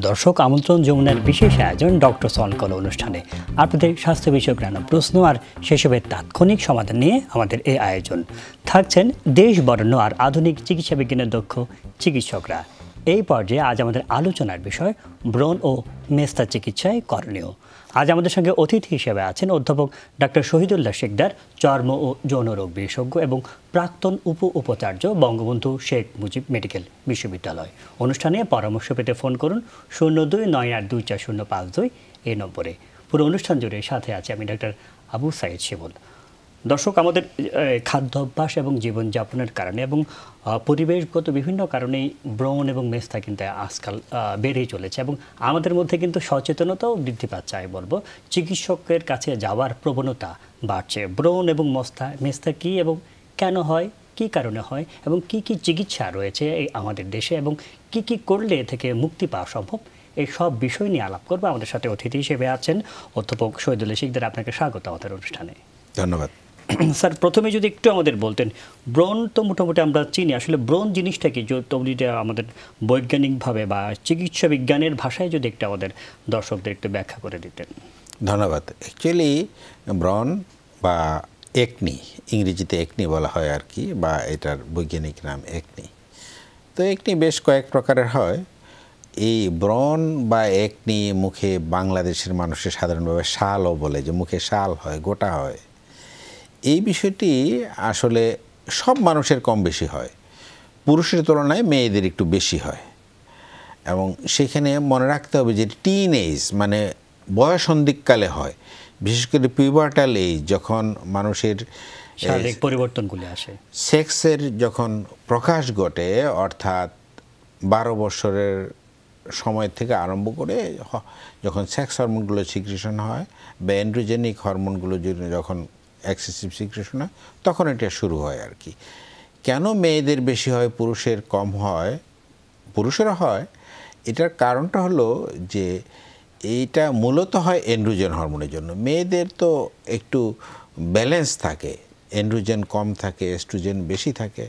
দর্শক আমন্ত্রণ যমুনার বিশেষ আয়োজন ডক্টর সনকল অনুষ্ঠানে আপনাদের স্বাস্থ্য বিষয়ক নানা প্রশ্ন আর সেসবের তাৎক্ষণিক সমাধান নিয়ে আমাদের এই আয়োজন। থাকছেন দেশ বরেণ্য আর আধুনিক চিকিৎসা বিজ্ঞানের দক্ষ চিকিৎসকরা। এই পর্যায়ে আজ আমাদের আলোচনার বিষয় ব্রণ ও মেস্তা চিকিৎসায় করণীয়। আজ আমাদের সঙ্গে অতিথি হিসেবে আছেন অধ্যাপক ডাক্তার শহীদুল্লাহ শিকদার, চর্ম ও যৌন রোগ বিশেষজ্ঞ এবং প্রাক্তন উপাচার্য, বঙ্গবন্ধু শেখ মুজিব মেডিকেল বিশ্ববিদ্যালয়। অনুষ্ঠানে পরামর্শ পেতে ফোন করুন 0298240552 এই নম্বরে। পুরো অনুষ্ঠান জুড়ে সাথে আছে আমি ডাক্তার আবু সাইদ শিমুল। দর্শক, আমাদের খাদ্যাভ্যাস এবং জীবনযাপনের কারণে এবং পরিবেশগত বিভিন্ন কারণেই ব্রণ এবং মেস্তা কিন্তু আজকাল বেড়েই চলেছে এবং আমাদের মধ্যে কিন্তু সচেতনতাও বৃদ্ধি পাচ্ছে। আমি বলবো চিকিৎসকের কাছে যাওয়ার প্রবণতা বাড়ছে। ব্রণ এবং মেস্তা কী এবং কেন হয়, কী কারণে হয় এবং কি কি চিকিৎসা রয়েছে এই আমাদের দেশে এবং কি কি করলে এ থেকে মুক্তি পাওয়া সম্ভব, এই সব বিষয় নিয়ে আলাপ করবো। আমাদের সাথে অতিথি হিসেবে আছেন অধ্যাপক শহীদুল্লাহ শিকদার। আপনাকে স্বাগত আমাদের অনুষ্ঠানে। ধন্যবাদ স্যার। প্রথমে যদি একটু আমাদের বলতেন, ব্রণ তো মোটামুটি আমরা চিনি, আসলে ব্রণ জিনিসটা কি আমাদের বৈজ্ঞানিকভাবে বা চিকিৎসা বিজ্ঞানের ভাষায় যদি একটু আমাদের দর্শকদের একটু ব্যাখ্যা করে দিতেন। ধন্যবাদ। অ্যাকচুয়ালি ব্রণ বা একনি, ইংরেজিতে একনি বলা হয় আর কি, বা এটার বৈজ্ঞানিক নাম একনি। তো একনি বেশ কয়েক প্রকারের হয়। এই ব্রণ বা একনি মুখে বাংলাদেশের মানুষের সাধারণভাবে শালও বলে, যে মুখে শাল হয়, গোটা হয়। এই বিষয়টি আসলে সব মানুষের কম বেশি হয়, পুরুষের তুলনায় মেয়েদের একটু বেশি হয়। এবং সেখানে মনে রাখতে হবে যে টিন এজ মানে বয়সন্ধিকালে হয়, বিশেষ করে পিউবার্টাল এজ, যখন মানুষের শারীরিক পরিবর্তনগুলি আসে, সেক্সের যখন প্রকাশ ঘটে, অর্থাৎ 12 বছরের সময় থেকে আরম্ভ করে যখন সেক্স হরমোনগুলো সিক্রেশন হয় বা অ্যান্ড্রোজেনিক হরমোনগুলো যখন এক্সেসিভ সিক্রেশন হয়, তখন এটা শুরু হয় আর কি। কেন মেয়েদের বেশি হয়, পুরুষের কম হয়? পুরুষেরও হয়। এটার কারণটা হলো যে এইটা মূলত হয় এন্ড্রোজেন হরমোনের জন্য। মেয়েদের তো একটু ব্যালেন্স থাকে, এন্ড্রোজেন কম থাকে, এস্ট্রোজেন বেশি থাকে।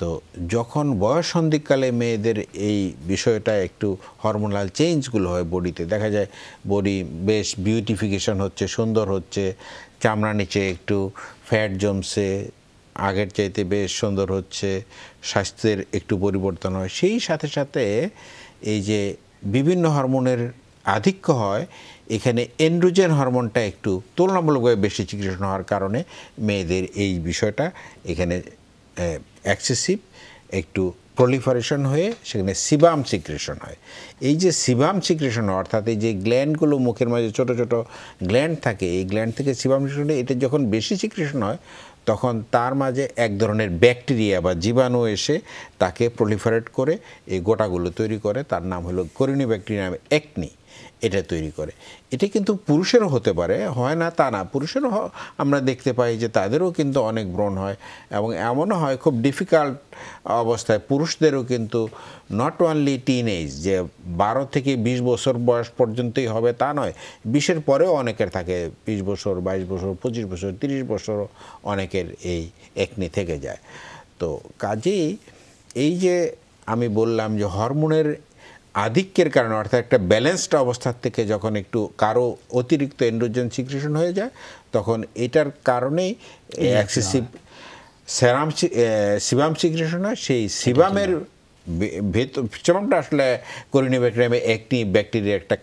তো যখন বয়ঃসন্ধিকালে মেয়েদের এই বিষয়টা একটু হরমোনাল চেঞ্জগুলো হয় বডিতে, দেখা যায় বডি বেশ বিউটিফিকেশন হচ্ছে, সুন্দর হচ্ছে, চামড়া নিচে একটু ফ্যাট জমছে, আগের চাইতে বেশ সুন্দর হচ্ছে, স্বাস্থ্যের একটু পরিবর্তন হয়। সেই সাথে সাথে এই যে বিভিন্ন হরমোনের আধিক্য হয়, এখানে এন্ড্রোজেন হরমোনটা একটু তুলনামূলকভাবে বেশি সিক্রেশন হওয়ার কারণে মেয়েদের এই বিষয়টা এখানে এক্সেসিভ একটু প্রলিফারেশন হয়ে সেখানে সিবাম সিক্রেশন হয়। এই যে সিবাম সিক্রেশন, অর্থাৎ এই যে গ্ল্যান্ডগুলো মুখের মাঝে ছোট ছোট গ্ল্যান্ড থাকে, এই গ্ল্যান্ড থেকে সিবাম সিক্রেশন, এটা যখন বেশি সিক্রেশন হয় তখন তার মাঝে এক ধরনের ব্যাকটেরিয়া বা জীবাণু এসে তাকে প্রলিফারেট করে এই গোটাগুলো তৈরি করে। তার নাম হলো করিনি ব্যাকটেরিয়া, নামে একনি, এটা তৈরি করে। এটা কিন্তু পুরুষেরও হতে পারে, হয় না তা না, পুরুষেরও আমরা দেখতে পাই যে তাদেরও কিন্তু অনেক ব্রণ হয়। এবং এমনও হয় খুব ডিফিকাল্ট অবস্থায় পুরুষদেরও কিন্তু নট অনলি টিন এজ, যে 12 থেকে 20 বছর বয়স পর্যন্তই হবে তা নয়, 20-এর পরেও অনেকের থাকে, 20 বছর, 22 বছর, 25 বছর, 30 বছরও অনেকের এই একনি থেকে যায়। তো কাজেই এই যে আমি বললাম যে হরমোনের আধিক্যের কারণে, অর্থাৎ একটা ব্যালেন্সড অবস্থার থেকে যখন একটু কারো অতিরিক্ত এন্ড্রোজেন সিক্রেশন হয়ে যায়, তখন এটার কারণেই এক্সেসিভ সিবাম সিক্রেশন হয়। সেই সিবামের সিবামটা আসলে করিনি ব্যাকটেরিয়া, একটি ব্যাকটেরিয়া একটা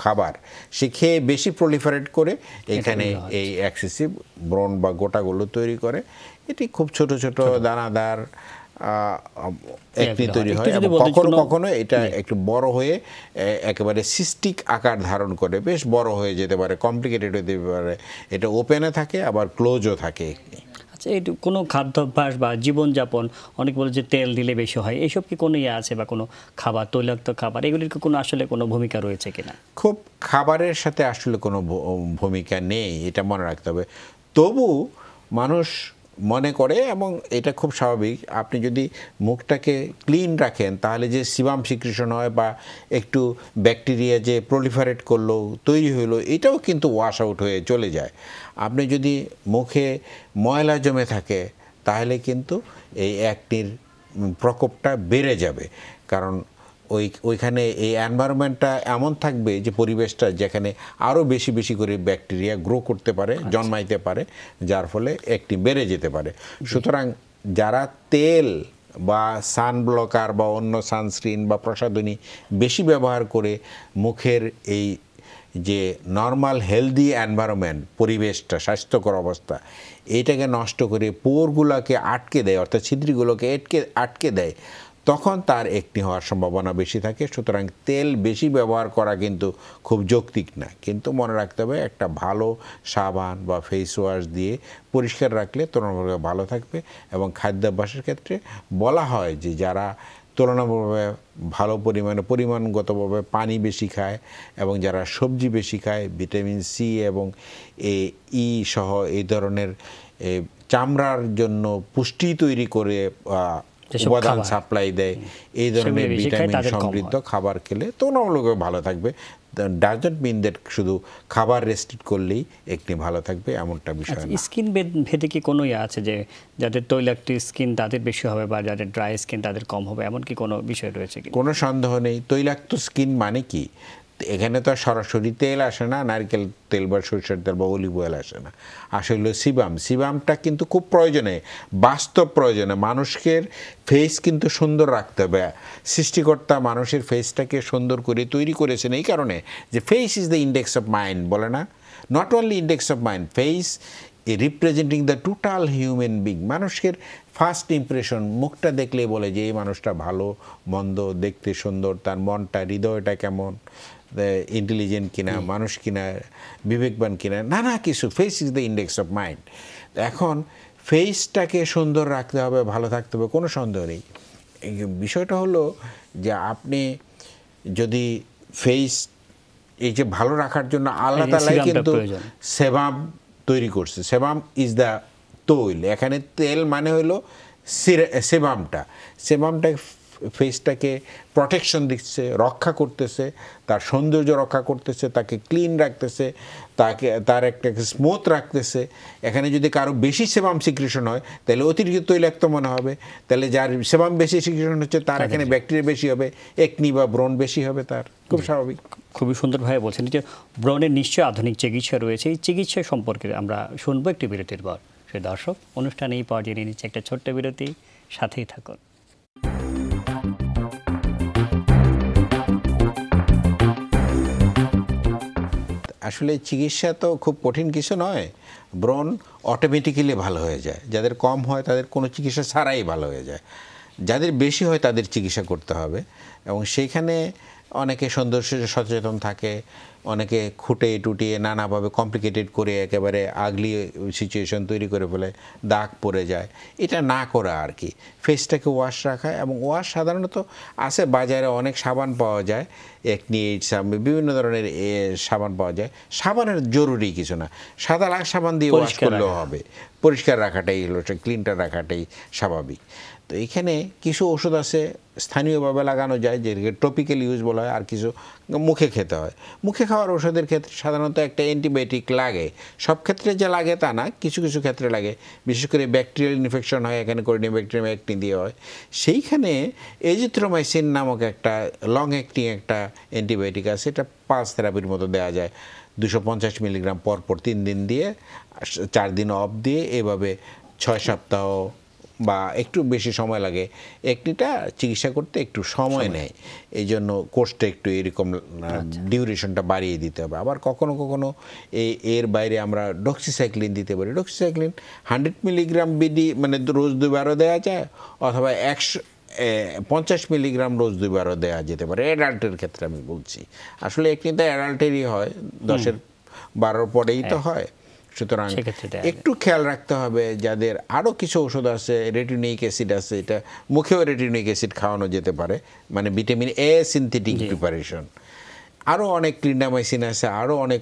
খাবার, সে খেয়ে বেশি প্রলিফারেট করে এখানে এই এক্সেসিভ ব্রণ বা গোটাগুলো তৈরি করে। এটি খুব ছোট ছোট দানাদার একনি তৈরি হয় এবং কখনো কখনো এটা একটু বড় হয়ে একেবারে সিস্টিক আকার ধারণ করে, বেশ বড় হয়ে যেতে পারে, কমপ্লিকেটেড হতে পারে। এটা ওপেনে থাকে আবার ক্লোজও থাকে একনি। আচ্ছা, এই কোনো খাদ্যাভ্যাস বা জীবনযাপন, অনেক বলে যে তেল দিলে বেশি হয়, এইসব কি কোনো আছে বা কোনো খাবার, তৈলাক্ত খাবার, এগুলির কি কোনো আসলে কোনো ভূমিকা রয়েছে কিনা? খুব খাবারের সাথে আসলে কোনো ভূমিকা নেই, এটা মনে রাখতে হবে। তবু মানুষ মনে করে, এবং এটা খুব স্বাভাবিক, আপনি যদি মুখটাকে ক্লিন রাখেন তাহলে যে সিবাম সিক্রেশন হয় বা একটু ব্যাকটেরিয়া যে প্রলিফারেট করলো, তৈরি হলো, এটাও কিন্তু ওয়াশ আউট হয়ে চলে যায়। আপনি যদি মুখে ময়লা জমে থাকে তাহলে কিন্তু এই একনির প্রকোপটা বেড়ে যাবে, কারণ ওইখানে এই এনভায়রনমেন্টটা এমন থাকবে যে পরিবেশটা যেখানে আরও বেশি বেশি করে ব্যাকটেরিয়া গ্রো করতে পারে, জন্মাইতে পারে, যার ফলে একটি বেড়ে যেতে পারে। সুতরাং যারা তেল বা সানব্লকার বা অন্য সানস্ক্রিন বা প্রসাধনী বেশি ব্যবহার করে মুখের এই যে নর্মাল হেলদি এনভায়রনমেন্ট, পরিবেশটা, স্বাস্থ্যকর অবস্থা, এইটাকে নষ্ট করে পোরগুলোকে আটকে দেয়, অর্থাৎ ছিদ্রগুলোকে আটকে দেয়, তখন তার একটি হওয়ার সম্ভাবনা বেশি থাকে। সুতরাং তেল বেশি ব্যবহার করা কিন্তু খুব যৌক্তিক না, কিন্তু মনে রাখতে হবে একটা ভালো সাবান বা ফেস ওয়াশ দিয়ে পরিষ্কার রাখলে তুলনামূলকভাবে ভালো থাকবে। এবং খাদ্যাভ্যাসের ক্ষেত্রে বলা হয় যে যারা তুলনামূলকভাবে ভালো পরিমাণগতভাবে পানি বেশি খায় এবং যারা সবজি বেশি খায়, ভিটামিন সি এবং ই সহ এই ধরনের চামড়ার জন্য পুষ্টি তৈরি করে উপাদান সাপ্লাই দেয়, এই ধরনের ভিটামিন সমৃদ্ধ খাবার খেলে তুলনামূলকভাবে ভালো থাকবে। ডাজন্ট মিন দ্যাট শুধু খাবার রেস্ট্রিক্ট করলেই একটি ভালো থাকবে এমনটা বিষয় না। স্কিন ভেদে কি কোনো আছে যে যাদের তৈলাক্ত স্কিন তাদের বেশি হবে বা যাদের ড্রাই স্কিন তাদের কম হবে, এমন কি কোনো বিষয় রয়েছে কি? কোনো সন্দেহ নেই। তৈলাক্ত স্কিন মানে কি, এখানে তো সরাসরি তেল আসে না, নারকেল তেল বা সরিষার তেল বা অলিভ অয়েল আসে না, আসলে সিবামটা কিন্তু খুব প্রয়োজনে, বাস্তব প্রয়োজনে। মানুষের ফেস কিন্তু সুন্দর রাখতে হবে। সৃষ্টিকর্তা মানুষের ফেসটাকে সুন্দর করে তৈরি করেছেন এই কারণে যে face is the index of mind, বলে না? Not only index of mind, face representing the total human being. মানুষের ফার্স্ট ইমপ্রেশন, মুখটা দেখলে বলে যে এই মানুষটা ভালো মন্দ, দেখতে সুন্দর, তার মনটা, হৃদয়টা কেমন, ইন্টেলিজেন্ট কিনা, মানুষ কিনা, বিবেকবান কিনা, নানা কিছু। Face is the index of mind. এখন ফেসটাকে সুন্দর রাখতে হবে, ভালো থাকতে হবে, কোনো সন্দেহ নেই। বিষয়টা হলো যে আপনি যদি ফেস এই যে ভালো রাখার জন্য আল্লাহ তাআলাই কিন্তু সেবাম তৈরি করছে। সেবাম ইজ দ্য তৈল। এখানে তেল মানে হলো সেবামটা ফেসটাকে প্রটেকশন দিচ্ছে, রক্ষা করতেছে, তার সৌন্দর্য রক্ষা করতেছে, তাকে ক্লিন রাখতেছে, তার একটা স্মুথ রাখতেছে। এখানে যদি কারো বেশি সেবাম সিক্রেশন হয় তাহলে অতিরিক্ত তৈলাক্ত মনে হবে, তাহলে যার সেবাম বেশি সিক্রেশন হচ্ছে তার এখানে ব্যাকটেরিয়া বেশি হবে, একনি বা ব্রণ বেশি হবে, তার খুব স্বাভাবিক। খুবই সুন্দরভাবে বলছেন যে ব্রণের নিশ্চয় আধুনিক চিকিৎসা রয়েছে। এই চিকিৎসা সম্পর্কে আমরা শুনবো একটি বিরতির পর। সে দর্শক, অনুষ্ঠানে এই পর্যায়ে নিয়ে নিচ্ছে একটা ছোট্ট বিরতি, সাথেই থাকুন। আসলে চিকিৎসা তো খুব কঠিন কিছু নয়, ব্রণ অটোমেটিক্যালি ভালো হয়ে যায়। যাদের কম হয় তাদের কোনো চিকিৎসা ছাড়াই ভালো হয়ে যায়, যাদের বেশি হয় তাদের চিকিৎসা করতে হবে। এবং সেইখানে অনেকে সৌন্দর্য সচেতন থাকে, অনেকে খুঁটে টুটিয়ে নানাভাবে কমপ্লিকেটেড করে একেবারে আগলি সিচুয়েশন তৈরি করে ফেলে, দাগ পড়ে যায়। এটা না করা আর কি, ফেসটাকে ওয়াশ রাখা। এবং ওয়াশ সাধারণত আছে বাজারে, অনেক সাবান পাওয়া যায়, একনি বিভিন্ন ধরনের সাবান পাওয়া যায়। সাবানের জরুরি কিছু না, সাদা সাবান দিয়ে ওয়াশ করলেও হবে। পরিষ্কার রাখাটাই হলো, ক্লিনটা রাখাটাই স্বাভাবিক। তো এখানে কিছু ওষুধ আছে স্থানীয়ভাবে লাগানো যায়, যেটাকে টপিক্যাল ইউজ বলা হয়, আর কিছু মুখে খেতে হয়। মুখে খাওয়ার ওষুধের ক্ষেত্রে সাধারণত একটা অ্যান্টিবায়োটিক লাগে, সব ক্ষেত্রে যে লাগে তা না, কিছু কিছু ক্ষেত্রে লাগে। বিশেষ করে ব্যাকটেরিয়াল ইনফেকশন হয়, এখানে কোরিনিয়া ব্যাকটেরিয়াম একনি দিয়ে হয়। সেইখানে এজিথ্রোমাইসিন নামক একটা লং অ্যাক্টিং একটা অ্যান্টিবায়োটিক আছে, এটা পালস থেরাপির মতো দেওয়া যায়। 250 মিলিগ্রাম পরপর 3 দিন দিয়ে, 4 দিন অফ দিয়ে, এভাবে 6 সপ্তাহ বা একটু বেশি সময় লাগে। একনিটা চিকিৎসা করতে একটু সময় নেয়, এই জন্য কোর্সটা একটু এরকম ডিউরেশনটা বাড়িয়ে দিতে হবে। আবার কখনো কখনো এর বাইরে আমরা ডক্সিসাইক্লিন দিতে পারি। ডক্সিসাইক্লিন 100 মিলিগ্রাম বিডি মানে রোজ 2বারও দেওয়া যায়, অথবা 50 মিলিগ্রাম রোজ 2বারও দেওয়া যেতে পারে। অ্যাডাল্টের ক্ষেত্রে আমি বলছি, আসলে একনিটা অ্যাডাল্টেরই হয়, 10-12 পরেই তো হয়। সুতরাং একটু খেয়াল রাখতে হবে। যাদের আরও কিছু ওষুধ আছে, রেটিনোইক অ্যাসিড আছে, এটা মুখেও রেটিনোইক অ্যাসিড খাওয়ানো যেতে পারে, মানে ভিটামিন এ সিনথেটিক প্রিপারেশন। আরও অনেক ক্লিন্ডামাইসিন আছে, আরও অনেক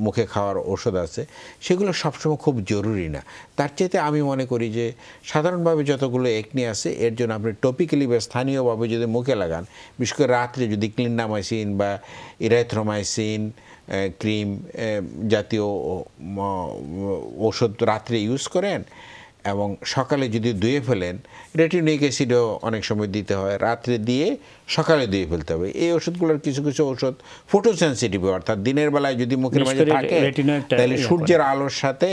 মুখে খাওয়ার ওষুধ আছে, সেগুলো সবসময় খুব জরুরি না। তার চাইতে আমি মনে করি যে সাধারণভাবে যতগুলো একনি আছে এর জন্য আপনি টপিক্যালি বা স্থানীয়ভাবে যদি মুখে লাগান, বিশেষ করে রাত্রে যদি ক্লিন্ডামাইসিন বা ইরাইথ্রোমাইসিন ক্রিম জাতীয় ওষুধ রাত্রে ইউজ করেন, এবং সকালে যদি ধুয়ে ফেলেন, রেটিনিক অ্যাসিডও অনেক সময় দিতে হয়, রাত্রে দিয়ে সকালে ধুয়ে ফেলতে হবে। এই ওষুধগুলোর কিছু কিছু ওষুধ ফটোসেন্সিটিভ, অর্থাৎ দিনের বেলায় যদি মুখের মাঝে থাকে তাহলে সূর্যের আলোর সাথে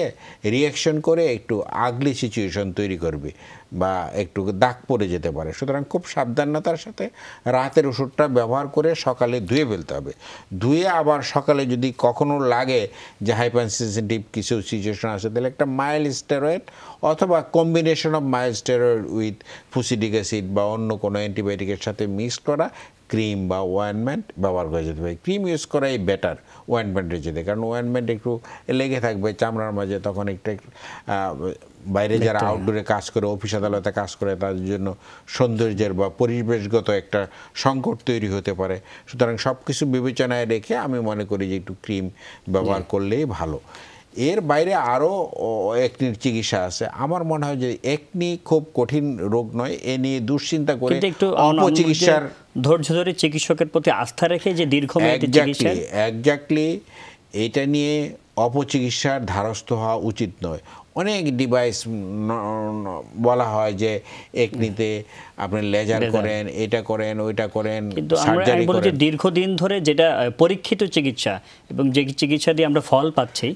রিয়াকশন করে একটু আগলি সিচুয়েশন তৈরি করবে বা একটু দাগ পড়ে যেতে পারে। সুতরাং খুব সাবধানতার সাথে রাতের ওষুধটা ব্যবহার করে সকালে ধুয়ে ফেলতে হবে। ধুয়ে আবার সকালে যদি কখনো লাগে যে হাইপারসেনসিটিভ কিছু সিচুয়েশন আছে, তাহলে একটা মাইল্ড স্টেরয়েড অথবা combination of mild steroid with fusidic acid বা অন্য কোনো অ্যান্টিবায়োটিকের সাথে মিক্স করা ক্রিম বা ওয়েনমেন্ট ব্যবহার করা যেতে পারে। ক্রিম ইউজ করাই বেটার ওয়েনমেন্টের যেতে, কারণ ওয়েনমেন্ট একটু লেগে থাকবে চামড়ার মাঝে, তখন একটু বাইরে যারা আউটডোরে কাজ করে, অফিস আদালতে কাজ করে, তাদের জন্য সৌন্দর্যের বা পরিবেশগত একটা সংকট তৈরি হতে পারে। সুতরাং সব কিছু বিবেচনায় রেখে আমি মনে করি যে একটু ক্রিম ব্যবহার করলেই ভালো। এর বাইরে আরও একনির চিকিৎসা আছে। আমার মনে হয় যে একনি খুব কঠিন রোগ নয়, এ নিয়ে দুশ্চিন্তা করে অপচিকিৎসার ধৈর্য ধরে চিকিৎসকের প্রতি আস্থা রেখে যে দীর্ঘমেয়াদী চিকিৎসা, এক্স্যাক্টলি এটা নিয়ে অপচিকিৎসার ধারস্থ হওয়া উচিত নয়। অনেক ডিভাইস বলা হয় যে একনিতে আপনি লেজার করেন, এটা করেন, ওইটা করেন, সার্জারি করেন। দীর্ঘদিন ধরে যেটা পরীক্ষিত চিকিৎসা এবং যে চিকিৎসা দিয়ে আমরা ফল পাচ্ছি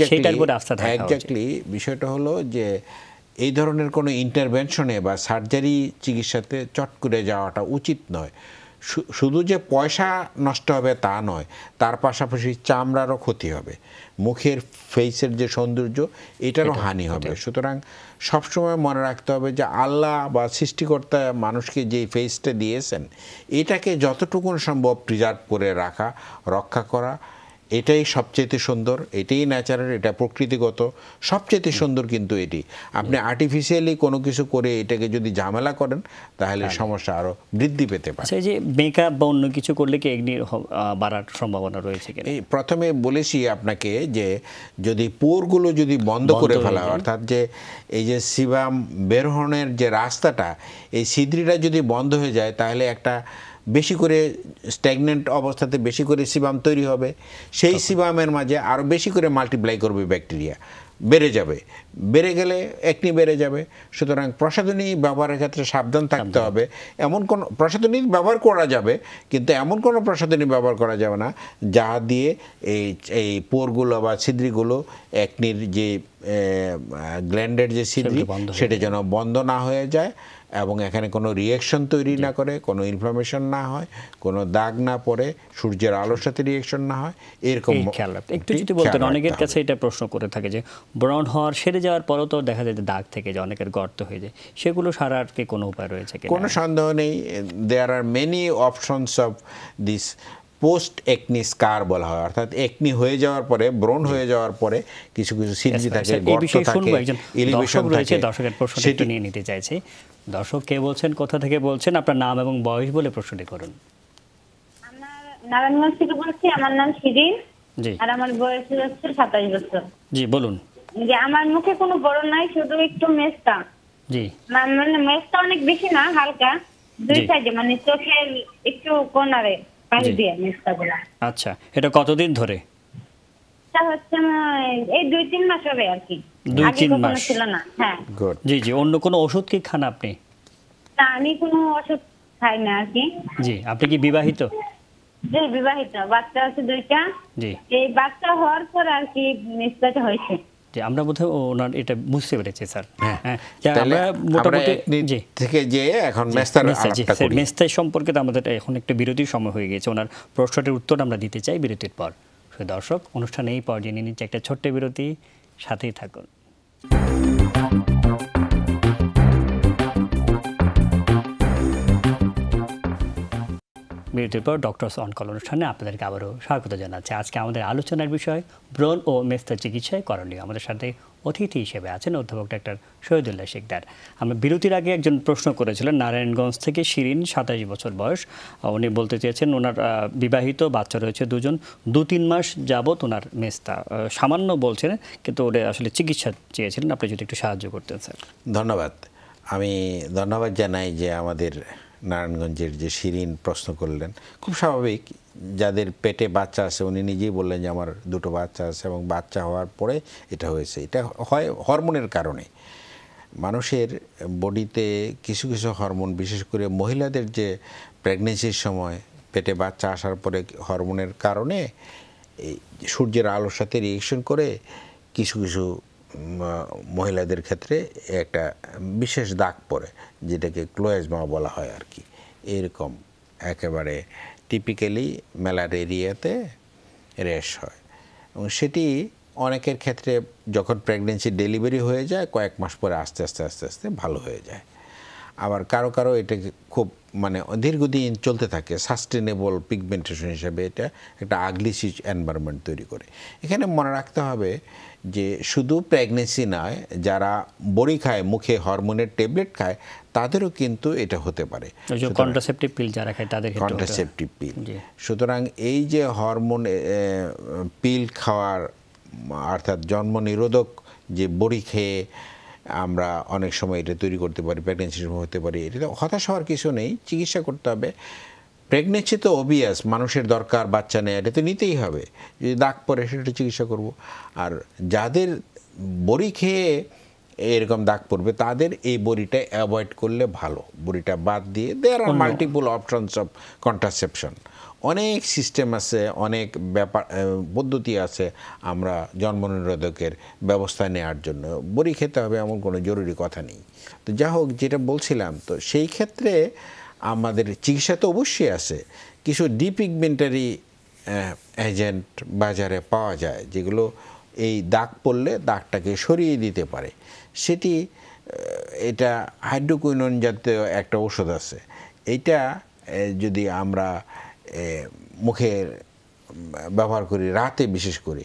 সেটার উপর আস্থা থাকা উচিত। এক্স্যাক্টলি বিষয়টা হলো যে এই ধরনের কোনো ইন্টারভেনশনে বা সার্জারি চিকিৎসাতে চট করে যাওয়াটা উচিত নয়। শুধু যে পয়সা নষ্ট হবে তা নয়, তার পাশাপাশি চামড়ারও ক্ষতি হবে, মুখের ফেসের যে সৌন্দর্য এটারও হানি হবে। সুতরাং সবসময় মনে রাখতে হবে যে আল্লাহ বা সৃষ্টিকর্তা মানুষকে যেই ফেসটা দিয়েছেন এটাকে যতটুকু সম্ভব প্রিজার্ভ করে রাখা, রক্ষা করা, এটাই সবচেয়ে সুন্দর, এটাই ন্যাচারাল, এটা প্রকৃতিগত সবচেয়ে সুন্দর। কিন্তু এটি আপনি আর্টিফিশিয়ালি কোনো কিছু করে এটাকে যদি ঝামেলা করেন তাহলে সমস্যা আরও বৃদ্ধি পেতে পারে। যে মেকআপ বা অন্য কিছু করলে কি একনি বাড়ার সম্ভাবনা রয়েছে কিনা? এই প্রথমে বলেছি আপনাকে যে যদি পোরগুলো যদি বন্ধ করে ফেলা হয়, অর্থাৎ যে এই যে সিবাম বের হওয়ার যে রাস্তাটা, এই ছিদ্রিটা যদি বন্ধ হয়ে যায় তাহলে একটা বেশি করে স্ট্যাগনেন্ট অবস্থাতে বেশি করে সিবাম তৈরি হবে, সেই সিবামের মাঝে আরও বেশি করে মাল্টিপ্লাই করবে ব্যাকটেরিয়া, বেড়ে যাবে, বেড়ে গেলে একনি বেড়ে যাবে। সুতরাং প্রসাধনী ব্যবহারের ক্ষেত্রে সাবধান থাকতে হবে। এমন কোনো প্রসাধনী ব্যবহার করা যাবে, কিন্তু এমন কোনো প্রসাধনী ব্যবহার করা যাবে না যা দিয়ে এই পোরগুলো বা ছিদ্রিগুলো, একনির যে গ্ল্যান্ডের যে ছিদ্রি সেটা যেন বন্ধ না হয়ে যায় এবং এখানে কোনো রিয়াকশন তৈরি না করে, কোনো ইনফ্লামেশন না হয়, কোনো দাগ না পড়ে, সূর্যের আলোর সাথে রিয়াকশন না হয়, এরকম খেয়াল রাখতে। একটু যদি বলতেন, অনেকের কাছে এটা প্রশ্ন করে থাকে যে ব্রণ হওয়ার সেরে যাওয়ার পরও তো দেখা যায় যে দাগ থেকে যে অনেকের গর্ত হয়ে যায়, সেগুলো সারার কি কোনো উপায় রয়েছে কিনা? কোনো সন্দেহ নেই, there are many options of this post acne scar বলা হয়, অর্থাৎ একনি হয়ে যাওয়ার পরে, ব্রণ হয়ে যাওয়ার পরে কিছু কিছু ছিদ্রি থাকে, গর্ত থাকে, এলিভেশন থাকে। দর্শকের প্রশ্নটা একটু নিয়ে নিতে চাইছি। দর্শক কে বলছেন, কোথা থেকে বলছেন, আপনার নাম এবং বয়স বলে প্রশ্নটি করুন। নারায়ণগঞ্জ থেকে বলছি, আমার নাম শিরিন, আর আমার বয়স হচ্ছে 27 বছর। জি বলুন। যে আমার মুখে কোনো বড় নাই, শুধু একটু মেস্তা। জি মানে মেস্তা অনেক বেশি না, হালকা দুই সাইডে, মানে চোখের একটু কোণারে পানি দিয়ে মেস্তাগুলা। আচ্ছা, এটা কতদিন ধরে? এটা হচ্ছে এই 2-3 মাস হবে আর কি, 2-3 মাস ছিল না। হ্যাঁ জি জি। অন্য কোনো ওষুধ কি খান আপনি? না, আমি কোনো ওষুধ খাই না আর কি। জি। আপনি কি বিবাহিত? জি বিবাহিত, বাচ্চা আছে 2টা। জি। এই বাচ্চা হওয়ার পর আর কি মেস্তাটা হয়েছে। যে আমরা বোধহয় ওনার এটা বুঝতে পেরেছি স্যার। হ্যাঁ, আমরা মোটামুটি থেকে যে এখন মেস্তার আলাপটা করি। মেস্তা সম্পর্কে তো আমাদের এখন একটা বিরতির সময় হয়ে গেছে, ওনার প্রশ্নটির উত্তর আমরা দিতে চাই বিরতির পর। দর্শক, অনুষ্ঠানে এই পর্যায়ে নিয়ে নিচ্ছে একটা ছোট্ট বিরতি, সাথেই থাকুন। বিরতির পর ডক্টরস অন কল অনুষ্ঠানে আপনাদেরকে আবারও স্বাগত জানাচ্ছি। আজকে আমাদের আলোচনার বিষয় ব্রণ ও মেস্তা চিকিৎসায় করণীয়। আমাদের সাথে অতিথি হিসেবে আছেন অধ্যাপক ডাক্তার শহীদুল্লাহ শিকদার। আমরা বিরতির আগে একজন প্রশ্ন করেছিলেন, নারায়ণগঞ্জ থেকে শিরিন, 27 বছর বয়স। উনি বলতে চেয়েছেন ওনার বিবাহিত, বাচ্চা রয়েছে 2জন, 2-3 মাস যাবৎ ওনার মেস্তা সামান্য বলছেন, কিন্তু ওরা আসলে চিকিৎসা চেয়েছিলেন। আপনি যদি একটু সাহায্য করতেন স্যার। ধন্যবাদ। আমি ধন্যবাদ জানাই যে আমাদের নারায়ণগঞ্জের যে শিরিন প্রশ্ন করলেন, খুব স্বাভাবিক। যাদের পেটে বাচ্চা আছে, উনি নিজেই বললেন যে আমার 2টো বাচ্চা আছে এবং বাচ্চা হওয়ার পরে এটা হয়েছে। এটা হয় হরমোনের কারণে। মানুষের বডিতে কিছু কিছু হরমোন, বিশেষ করে মহিলাদের যে প্রেগনেন্সির সময় পেটে বাচ্চা আসার পরে হরমোনের কারণে এই সূর্যের আলোর সাথে রিয়েকশন করে কিছু কিছু মহিলাদের ক্ষেত্রে একটা বিশেষ দাগ পড়ে, যেটাকে ক্লোয়েজমা বলা হয় আর কি। এরকম একেবারে টিপিক্যালি ম্যালারেরিয়াতে র্যাশ হয়, এবং সেটি অনেকের ক্ষেত্রে যখন প্রেগনেন্সি ডেলিভারি হয়ে যায় কয়েক মাস পরে আস্তে আস্তে আস্তে আস্তে ভালো হয়ে যায়। আবার কারো কারো এটা খুব মানে দীর্ঘদিন চলতে থাকে, সাস্টেনেবল পিগমেন্টেশন হিসেবে এটা একটা আগলি এনভায়রনমেন্ট তৈরি করে। এখানে মনে রাখতে হবে যে শুধু প্রেগনেন্সি নয়, যারা বড়ি খায়, মুখে হরমোনের ট্যাবলেট খায়, তাদেরও কিন্তু এটা হতে পারে। কন্ট্রাসেপটিভ পিল যারা খায় তাদের ক্ষেত্রে কন্ট্রাসেপটিভ পিল। সুতরাং এই যে হরমোন পিল খাওয়ার অর্থাৎ জন্ম নিরোধক যে বড়ি খেয়ে আমরা অনেক সময় এটা তৈরি করতে পারি, প্রেগনেন্সির সময় হতে পারি, এটা হতাশ হওয়ার কিছু নেই, চিকিৎসা করতে হবে। প্রেগনেন্সি তো অবভিয়াস, মানুষের দরকার বাচ্চা নেয়, এটা তো নিতেই হবে। যদি দাগ পড়ে সেটা চিকিৎসা করব। আর যাদের বড়ি খেয়ে এরকম দাগ পড়বে তাদের এই বড়িটা অ্যাভয়েড করলে ভালো, বড়িটা বাদ দিয়ে দেয়ার আর মাল্টিপল অপশনস অফ কন্ট্রাসেপশন। অনেক সিস্টেম আছে, অনেক ব্যাপার পদ্ধতি আছে আমরা জন্ম নিরোধকের ব্যবস্থা নেওয়ার জন্য। বড়ি খেতে হবে এমন কোনো জরুরি কথা নেই। তো যা হোক, যেটা বলছিলাম, তো সেই ক্ষেত্রে আমাদের চিকিৎসা তো অবশ্যই আছে। কিছু ডিপিগমেন্টারি এজেন্ট বাজারে পাওয়া যায়, যেগুলো এই দাগ পড়লে দাগটাকে সরিয়ে দিতে পারে। সেটি এটা হাইড্রোকুইনোন জাতীয় একটা ওষুধ আছে। এইটা যদি আমরা মুখে ব্যবহার করি রাতে, বিশেষ করে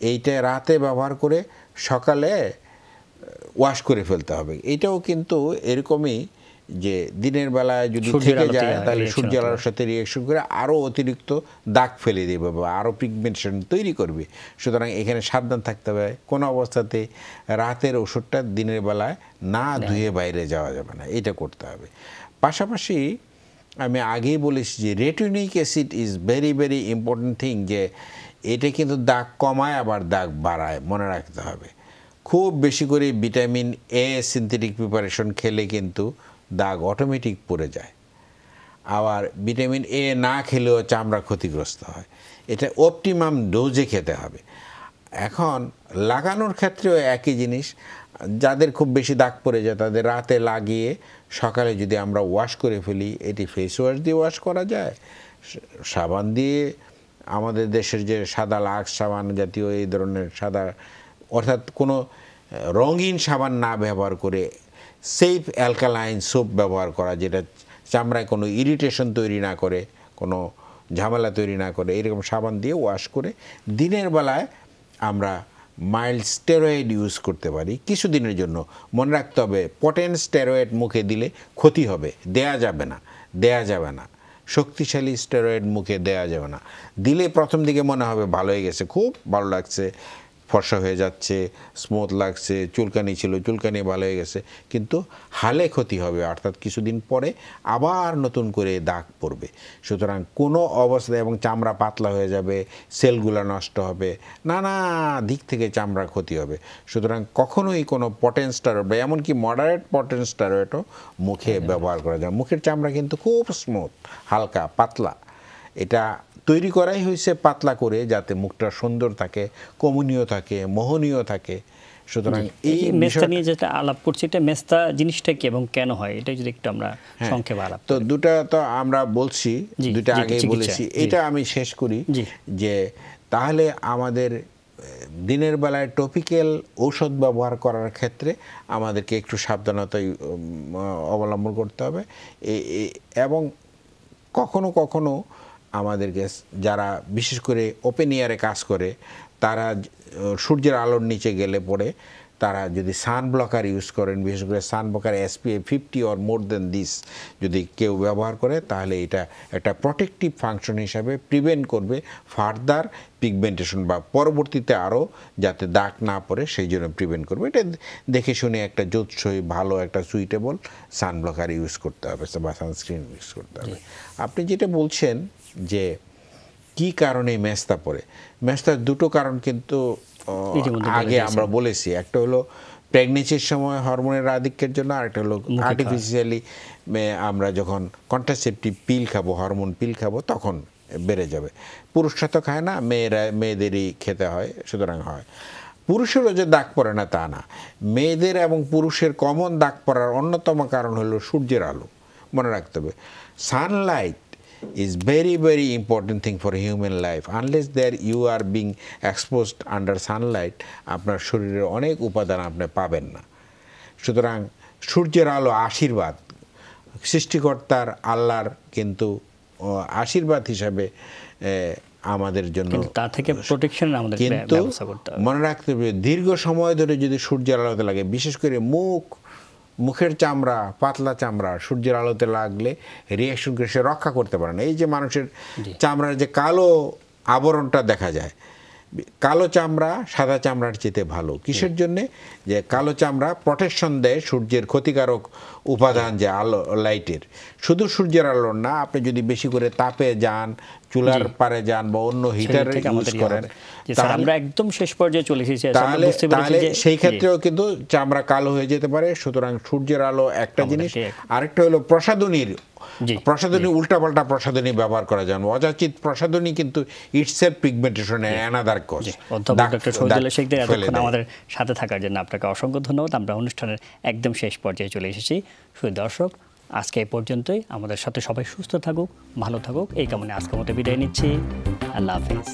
এইটা রাতে ব্যবহার করে সকালে ওয়াশ করে ফেলতে হবে। এটাও কিন্তু এরকমই যে দিনের বেলায় যদি থেকে যায় তাহলে সূর্যের আলোর সাথে রিয়েকশন করে আরও অতিরিক্ত দাগ ফেলে দেবে বা আরও পিগমেন্টেশন তৈরি করবে। সুতরাং এখানে সাবধান থাকতে হবে, কোনো অবস্থাতে রাতের ওষুধটা দিনের বেলায় না ধুয়ে বাইরে যাওয়া যাবে না, এটা করতে হবে। পাশাপাশি আমি আগেই বলেছি যে retinoic acid is very very important thing, যে এটা কিন্তু দাগ কমায় আবার দাগ বাড়ায়, মনে রাখতে হবে। খুব বেশি করে ভিটামিন এ সিনথেটিক প্রিপারেশন খেলে কিন্তু দাগ অটোমেটিক পড়ে যায়। আবার ভিটামিন এ না খেলেও চামড়া ক্ষতিগ্রস্ত হয়। এটা অপটিমাম ডোজে খেতে হবে। এখন লাগানোর ক্ষেত্রেও একই জিনিস, যাদের খুব বেশি দাগ পড়ে যায় তাদের রাতে লাগিয়ে সকালে যদি আমরা ওয়াশ করে ফেলি, এটি ফেস ওয়াশ দিয়ে ওয়াশ করা যায়, সাবান দিয়ে, আমাদের দেশের যে সাদা লাক্স সাবান জাতীয় এই ধরনের সাদা, অর্থাৎ কোনো রঙিন সাবান না ব্যবহার করে সেফ অ্যালকালাইন সোপ ব্যবহার করা, যেটা চামড়ায় কোনো ইরিটেশন তৈরি না করে, কোনো ঝামেলা তৈরি না করে, এরকম সাবান দিয়ে ওয়াশ করে দিনের বেলায় আমরা মাইল্ড স্টেরয়েড ইউজ করতে পারি কিছুদিনের জন্য। মনে রাখতে হবে, পটেন্ট স্টেরয়েড মুখে দিলে ক্ষতি হবে, দেয়া যাবে না। শক্তিশালী স্টেরয়েড মুখে দেয়া যাবে না। দিলে প্রথম দিকে মনে হবে ভালো হয়ে গেছে, খুব ভালো লাগছে, ফর্সা হয়ে যাচ্ছে, স্মুথ লাগছে, চুলকানি ছিল, চুলকানি ভালো হয়ে গেছে, কিন্তু হালে ক্ষতি হবে, অর্থাৎ কিছুদিন পরে আবার নতুন করে দাগ পড়বে। সুতরাং কোনো অবস্থায়, এবং চামড়া পাতলা হয়ে যাবে, সেলগুলো নষ্ট হবে, নানা দিক থেকে চামড়া ক্ষতি হবে। সুতরাং কখনোই কোনো পটেন্ট স্টেরয়েড বা এমনকি মডারেট পটেন্ট স্টেরয়েডও মুখে ব্যবহার করা যায়। মুখের চামড়া কিন্তু খুব স্মুথ, হালকা, পাতলা। এটা তৈরি করাই হয়েছে পাতলা করে, যাতে মুখটা সুন্দর থাকে, কমনীয় থাকে, মোহনীয় থাকে। সুতরাং এই মেস্তা নিয়ে যেটা আলাপ করছি, এটা মেস্তা জিনিসটা কি এবং কেন হয়, এটা যদি একটু আমরা সংক্ষেপে আলাপ। তো দুটা তো আমরা বলছি, দুটা আগেই বলেছি, এটা আমি শেষ করি যে তাহলে আমাদের দিনের বেলায় টপিক্যাল ঔষধ ব্যবহার করার ক্ষেত্রে আমাদেরকে একটু সাবধানতা অবলম্বন করতে হবে। এবং কখনো কখনো আমাদেরকে, যারা বিশেষ করে ওপেন এয়ারে কাজ করে, তারা সূর্যের আলোর নিচে গেলে পরে তারা যদি সান ব্লকার ইউজ করেন, বিশেষ করে sun blocker SPF 50 or more than this যদি কেউ ব্যবহার করে, তাহলে এটা একটা প্রোটেক্টিভ ফাংশন হিসাবে প্রিভেন্ট করবে ফার্দার পিগমেন্টেশন, বা পরবর্তীতে আরও যাতে দাগ না পড়ে সেই জন্য প্রিভেন্ট করবে। এটা দেখে শুনে একটা জোৎসই ভালো একটা সুইটেবল সান ব্লকার ইউজ করতে হবে বা সানস্ক্রিন ইউজ করতে হবে। আপনি যেটা বলছেন যে কি কারণে মেস্তা পড়ে, মেস্তার দুটো কারণ কিন্তু আগে আমরা বলেছি। একটা হলো প্রেগনেন্সির সময় হরমোনের আধিক্যের জন্য, আরেকটা হলো আর্টিফিশিয়ালি আমরা যখন কন্ট্রাসেপটিভ পিল খাবো, হরমোন পিল খাবো, তখন বেড়ে যাবে। পুরুষরা তো খায় না, মেয়েদেরই খেতে হয়, সুতরাং হয়। পুরুষেরও যে দাগ পড়ে না তা না, মেয়েদের এবং পুরুষের কমন দাগ পড়ার অন্যতম কারণ হলো সূর্যের আলো। মনে রাখতে হবে, Sunlight is very important thing for human life. Unless there you are being exposed under sunlight, আপনার শরীরের অনেক উপাদান আপনি পাবেন না। সুতরাং সূর্যের আলো আশীর্বাদ, সৃষ্টিকর্তার আল্লাহর কিন্তু আশীর্বাদ হিসাবে আমাদের জন্য, তা থেকে প্রোটেকশন আমাদের ব্যবস্থা করতে হবে। মনে রাখতে হবে, দীর্ঘ সময় ধরে যদি সূর্যের আলোতে লাগে, বিশেষ করে মুখের চামড়া, পাতলা চামড়া সূর্যের আলোতে লাগলে রিয়াকশন করে সে রক্ষা করতে পারে না। এই যে মানুষের চামড়ার যে কালো আবরণটা দেখা যায়, কালো চামড়া সাদা চামড়ার চেয়ে ভালো। কিসের জন্যে? যে কালো চামড়া প্রোটেকশন দেয় সূর্যের ক্ষতিকারক উপাদান, যে আলো, লাইটের। শুধু সূর্যের আলো না, আপনি যদি বেশি করে তাপে যান, চুলার পারে যান বা অন্য হিটার ইউজ করেন, আমরা একদম শেষ পর্যায়ে চলে এসেছি, তাহলে সেই ক্ষেত্রেও কিন্তু চামড়া কালো হয়ে যেতে পারে। সুতরাং সূর্যের আলো একটা জিনিস, আরেকটা হলো প্রসাধনীর, উল্টাপাল্টা প্রসাধনী ব্যবহার করা যায়। অযাচিত প্রসাধনী কিন্তু ইটসেলফ পিগমেন্টেশনের অ্যানাদার কজ। অধ্যাপক ডক্টর শহীদুল্লাহ শেখদের এতক্ষণ আমাদের সাথে থাকার জন্য আপনাকে অসংখ্য ধন্যবাদ। আমরা অনুষ্ঠানের একদম শেষ পর্যায়ে চলে এসেছি। শুধু দর্শক, আজকে এই পর্যন্তই। আমাদের সাথে সবাই সুস্থ থাকুক, ভালো থাকুক, এই কামনে আজকের মতো বিদায় নিচ্ছি। আল্লাহ হাফিজ।